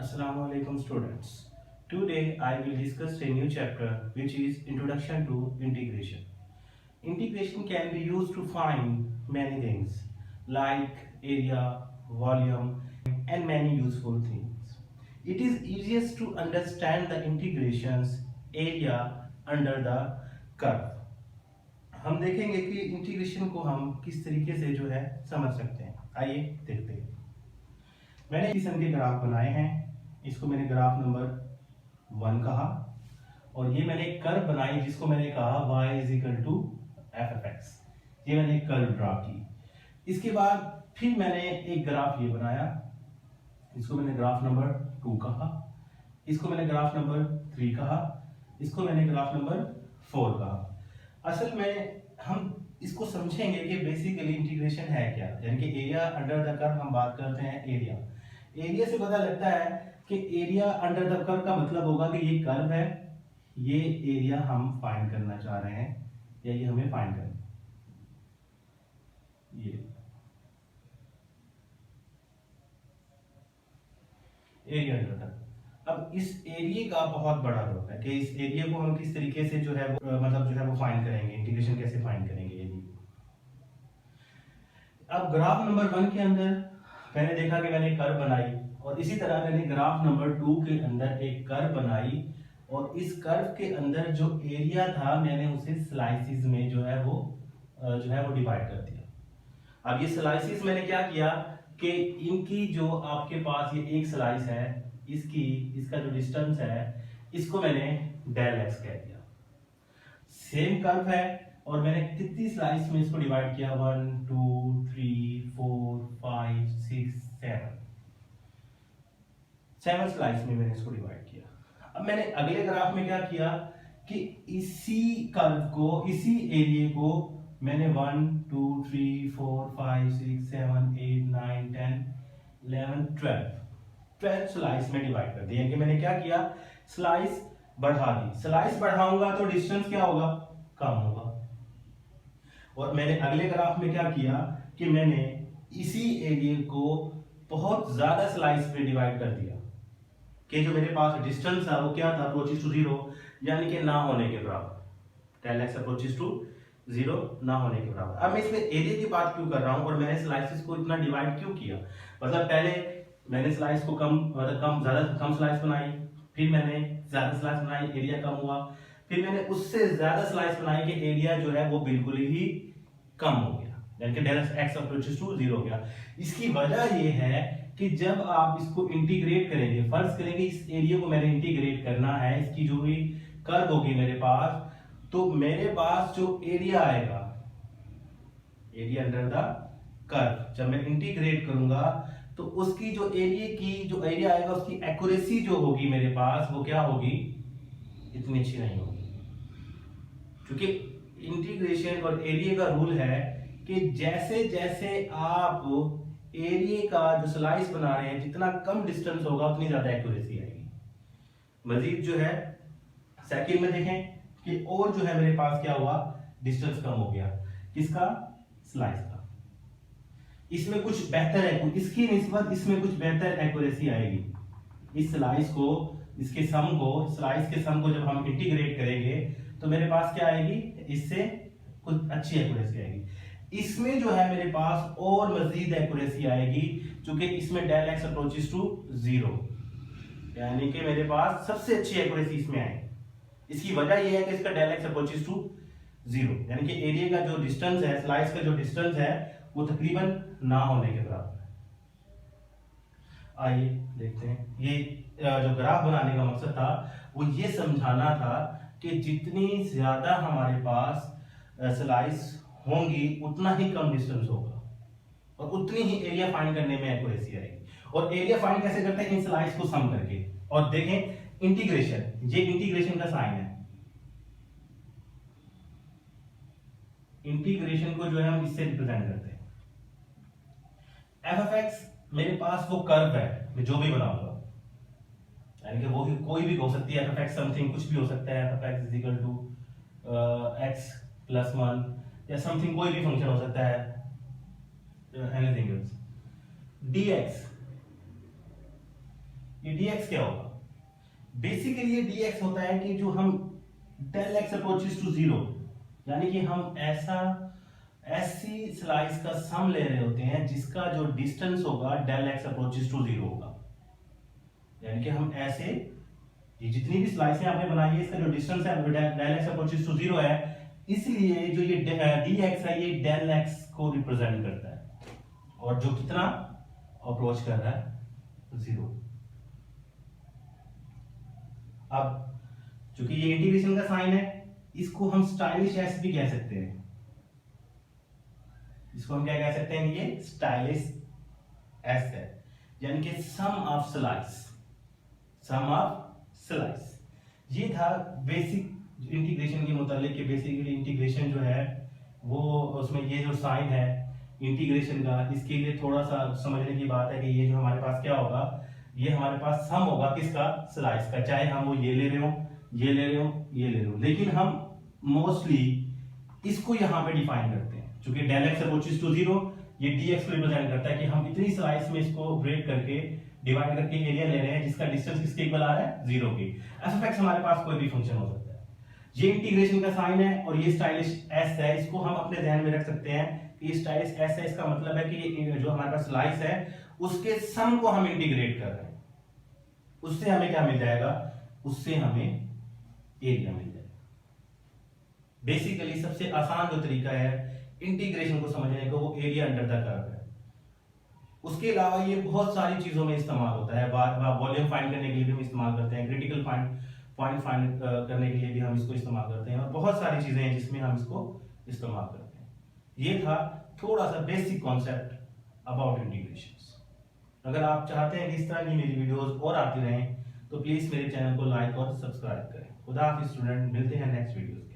Assalamu alaikum students. Today I will discuss a new chapter which is Introduction to Integration. Integration can be used to find many things like area, volume and many useful things. It is easiest to understand the integrations area under the curve. हम देखेंगे कि integration को हम किस तरीके से जो है समझ सकते हैं। आइए देखते हैं। मैंने किस्म के ग्राफ बनाए हैं। इसको मैंने ग्राफ नंबर 1 कहा और ये मैंने एक कर्व बनाई जिसको मैंने कहा y is equal to f of x. ये मैंने एक कर्व ड्रा की। इसके बाद फिर मैंने एक ग्राफ ये बनाया, इसको मैंने ग्राफ नंबर 2 कहा, इसको मैंने ग्राफ नंबर 3 कहा, इसको मैंने ग्राफ नंबर 4 कहा। असल में हम इसको समझेंगे कि बेसिकली इंटीग्रेशन है क्या, यानी कि एरिया अंडर द कर्व हम बात करते हैं। एरिया से पता लगता है कि एरिया अंडर द कर्व का मतलब होगा कि ये कर्व है, ये एरिया हम फाइंड करना चाह रहे हैं या ये हमें फाइंड करना है। ये एरिया अंडर द। अब इस एरिया का बहुत बड़ा रोल है कि इस एरिया को हम किस तरीके से जो है वो फाइंड करेंगे, इंटीग्रेशन कैसे फाइंड करेंगे एरिया को। अब ग्राफ नंबर 1 के अंदर मैंने देखा कि मैंने कर्व बनाई और इसी तरह मैंने ग्राफ नंबर 2 के अंदर एक कर्व बनाई और इस कर्व के अंदर जो एरिया था मैंने उसे स्लाइसिस में जो है वो डिवाइड कर दिया। अब ये स्लाइसिस मैंने क्या किया कि इनकी जो आपके पास ये एक स्लाइस है, इसका जो डिस्टेंस है इसको मैंने डेल एक्स कह दिया। सेम कर्व है और मैंने कितनी स्लाइस में इसको डिवाइड किया, 1 2 3 4 5 6 7 स्लाइस में मैंने इसको डिवाइड किया। अब मैंने अगले ग्राफ में क्या किया कि इसी कर्व को, इसी एरिया को मैंने 1 2 3 4 5 6 7 8 9 10 11 12 स्लाइस में डिवाइड कर दिया। कि मैंने क्या किया, स्लाइस बढ़ा दी। स्लाइस बढ़ाऊंगा तो डिस्टेंस क्या होगा, कम होगा। और मैंने अगले ग्राफ में क्या किया कि मैंने इसी एरिया को बहुत ज्यादा स्लाइस पे डिवाइड कर दिया कि जो मेरे पास डिस्टेंस था वो क्या था, अप्रोचेस टू 0, यानी कि ना होने के बराबर। टेल एक्स अप्रोचेस टू 0 ना होने के बराबर। अब मैं इसमें एरिया की बात क्यों कर रहा हूं और मैंने स्लाइसेस को इतना डिवाइड क्यों किया, मतलब पहले मैंने स्लाइस को कम स्लाइस बनाई, फिर मैंने ज्यादा स्लाइस बनाई, एरिया कम हुआ, फिर मैंने उससे ज्यादा स्लाइस बनाई कि एरिया जो है वो बिल्कुल ही कम हो गया, यानी कि डेल एक्स अप्रोचेस टू 0 हो गया। इसकी वजह ये है कि जब आप इसको इंटीग्रेट करेंगे, फर्ज करेंगे इस एरिया को मैंने इंटीग्रेट करना है, इसकी जो भी कर्व होगी मेरे पास, तो मेरे पास जो एरिया आएगा, एरिया अंडर द कर्व, जब मैं इंटीग्रेट करूंगा तो उसकी जो एरिया आएगा उसकी एक्यूरेसी जो होगी मेरे पास वो क्या होगी, इतनी अच्छी नहीं होगी। क्योंकि इंटीग्रेशन और एरिया का रूल है कि जैसे जैसे आप एरिया का जो स्लाइस बना रहे हैं जितना कम डिस्टेंस होगा उतनी ज्यादा एक्यूरेसी आएगी। मजीद जो है सेकंड में देखें कि और जो है मेरे पास क्या हुआ, डिस्टेंस कम हो गया, किसका, स्लाइस का। इसमें कुछ बेहतर है, इसकी निस्बत इसमें कुछ बेहतर एक्यूरेसी आएगी। इस स्लाइस को, इसके सम को, स्लाइस के सम को जब हम इंटीग्रेट करेंगे तो मेरे पास क्या आएगी, इससे कुछ अच्छी एक्यूरेसी आएगी। इसमें जो है मेरे पास और मजीद एक्यूरेसी आएगी क्योंकि इसमें डेल एक्स अप्रोचेस टू 0, यानी कि मेरे पास सबसे अच्छी एक्यूरेसी इसमें आएगी। इसकी वजह यह है कि इसका डेल एक्स अप्रोचेस टू 0, यानी कि एरिया का जो डिस्टेंस है, स्लाइस का जो डिस्टेंस है वो तकरीबन ना होने के बराबर है। आइए देखते हैं। ये जो ग्राफ बनाने का मकसद था वो ये समझाना था कि जितनी ज्यादा हमारे पास स्लाइस होंगी उतना ही कम डिस्टेंस होगा और उतनी ही एरिया फाइंड करने में एक्यूरेसी आएगी। और एरिया फाइंड कैसे करते हैं, इन स्लाइस को सम करके। और देखें इंटीग्रेशन, ये इंटीग्रेशन का साइन है। इंटीग्रेशन को जो है हम इससे रिप्रेजेंट करते हैं। एफ एफ एक्स मेरे पास वो कर्व है, मैं जो भी बनाऊंगा, यानी कि वो कोई भी हो सकती है, एफ एफ एक्स समथिंग कुछ भी हो सकता है, f of x is equal to x plus 1 या समथिंग, कोई भी फंक्शन हो सकता है, एनीथिंग एल्स। dx ये dx क्या होगा? बेसिकली ये dx होता है कि जो हम del x approaches to zero, यानी कि हम ऐसी स्लाइस का सम ले रहे होते हैं जिसका जो डिस्टेंस होगा del x approaches to zero होगा। यानी कि हम ऐसे ये जितनी भी स्लाइसें आपने बनाई है इसका जो डिस्टेंस है del x approaches to zero है, इसलिए जो ये dx है ये del x को रिप्रेजेंट करता है, और जो कितना अप्रोच कर रहा है जीरो। अब चूंकि ये इंटीग्रेशन का साइन है, इसको हम स्टाइलिश एस भी कह सकते हैं। इसको हम क्या कह सकते हैं? ये स्टाइलिश एस है, यानी कि sum of slice, sum of slice. ये था बेसिक इंटीग्रेशन के मुतालिक कि बेसिकली इंटीग्रेशन जो है वो उसमें ये जो साइन है इंटीग्रेशन का, इसके लिए थोड़ा सा समझने की बात है कि ये जो हमारे पास क्या होगा, ये हमारे पास सम होगा किसका? स्लाइस का। चाहे हम वो ये ले रहे हो, ये ले रहे हो, ये ले रहे हो, लेकिन हम मोस्टली इसको यहां पे डिफाइन करते हैं। चूंकि del x approaches to zero, ये dx को रिप्रेजेंट करता है कि हम इतनी स्लाइस में इसको ब्रेक करके डिवाइड करके एरिया ले रहे हैं जिसका डिस्टेंस किसके इक्वल आ रहा है? जीरो के। f(x) हमारे पास कोई भी फंक्शन हो सकता है। ये इंटीग्रेशन का साइन है और ये स्टाइलिश s है, इसको हम अपने ध्यान में रख सकते हैं कि ये स्टाइलिश s है, इसका मतलब है कि ये जो हमारे पास स्लाइस है उसके सम को हम इंटीग्रेट कर रहे हैं, उससे हमें क्या मिल जाएगा? उससे हमें एरिया मिल जाएगा। बेसिकली सबसे आसान जो तरीका है इंटीग्रेशन को समझने का वो एरिया अंडर द कर्व है। उसके अलावा ये बहुत सारी चीजों में इस्तेमाल होता है। वॉल्यूम फाइंड करने के लिए भी हम इस्तेमाल करते हैं, क्रिटिकल पॉइंट फाइंड करने के लिए भी हम इसको इस्तेमाल करते हैं, और बहुत सारी चीजें हैं जिसमें हम इसको इस्तेमाल करते हैं। ये था थोड़ा सा बेसिक कॉन्सेप्ट अबाउट इंटीग्रेशंस। अगर आप चाहते हैं कि इस तरह की मेरी वीडियोस और आती रहें तो प्लीज मेरे चैनल को लाइक और सब्सक्राइब करें। खुदा हाफिज़ स्टूडेंट, मिलते हैं नेक्स्ट वीडियोस।